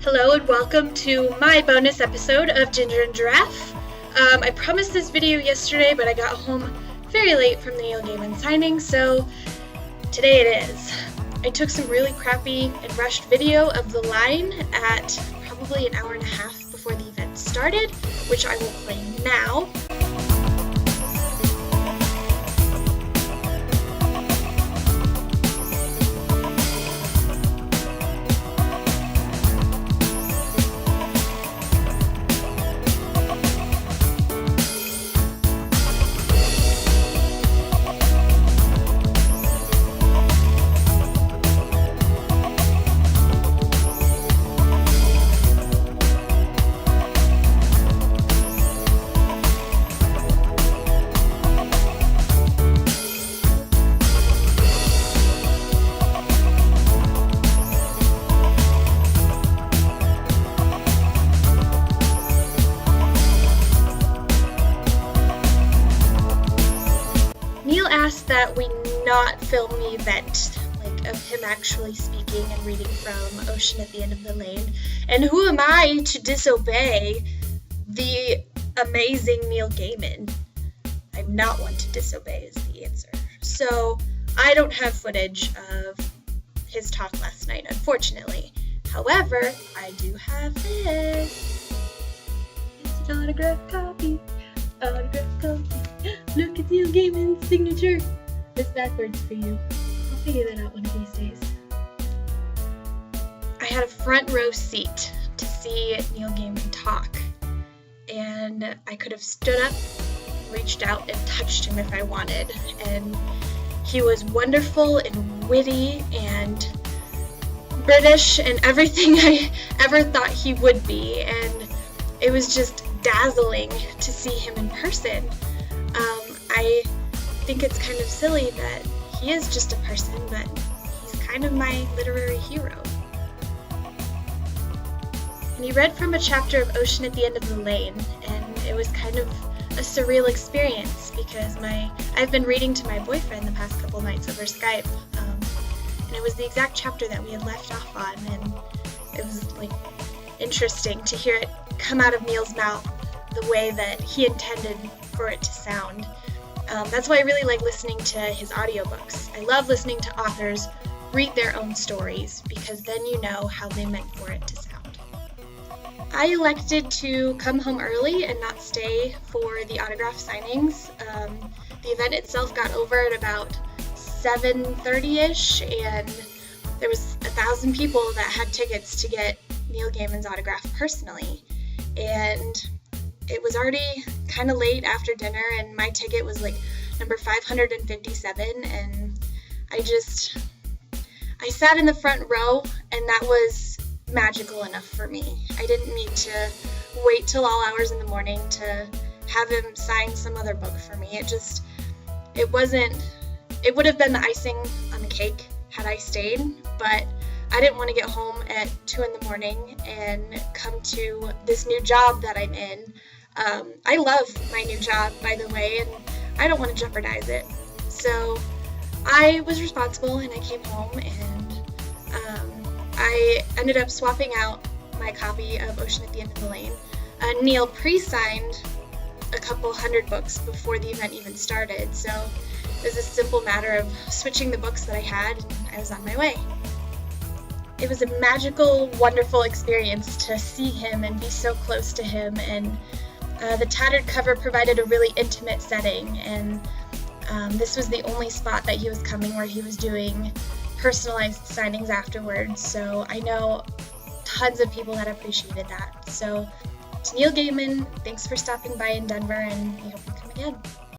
Hello and welcome to my bonus episode of Ginger and Giraffe. I promised this video yesterday, but I got home very late from the Neil Gaiman signing, so today it is. I took some really crappy and rushed video of the line at probably an hour and a half before the event started, which I will play now. Neil asked that we not film the event, of him actually speaking and reading from Ocean at the End of the Lane. And who am I to disobey the amazing Neil Gaiman? I'm not one to disobey is the answer. So I don't have footage of his talk last night, unfortunately. However, I do have this. It's an autographed copy. Autographed copy. Look at Neil Gaiman's signature. It's backwards for you. I'll figure that out one of these days. I had a front row seat to see Neil Gaiman talk, and I could have stood up, reached out, and touched him if I wanted. And he was wonderful and witty and British and everything I ever thought he would be, and it was just dazzling to see him in person. I think it's kind of silly that he is just a person, but he's kind of my literary hero. And he read from a chapter of Ocean at the End of the Lane, and it was kind of a surreal experience because I've been reading to my boyfriend the past couple nights over Skype, and it was the exact chapter that we had left off on, and it was interesting to hear it come out of Neil's mouth the way that he intended for it to sound. That's why I really like listening to his audiobooks. I love listening to authors read their own stories because then you know how they meant for it to sound. I elected to come home early and not stay for the autograph signings. The event itself got over at about 7:30ish, and there was 1,000 people that had tickets to get Neil Gaiman's autograph personally. And it was already kind of late after dinner, and my ticket was number 557, and I sat in the front row, and that was magical enough for me. I didn't need to wait till all hours in the morning to have him sign some other book for me. It would have been the icing on the cake had I stayed, but I didn't want to get home at 2 in the morning and come to this new job that I'm in. I love my new job, by the way, and I don't want to jeopardize it. So I was responsible, and I came home, and I ended up swapping out my copy of Ocean at the End of the Lane. Neil pre-signed a couple hundred books before the event even started, so it was a simple matter of switching the books that I had, and I was on my way. It was a magical, wonderful experience to see him and be so close to him, and the Tattered cover provided a really intimate setting, and this was the only spot that he was coming where he was doing personalized signings afterwards, so I know tons of people that appreciated that. So to Neil Gaiman, thanks for stopping by in Denver, and we hope you come again.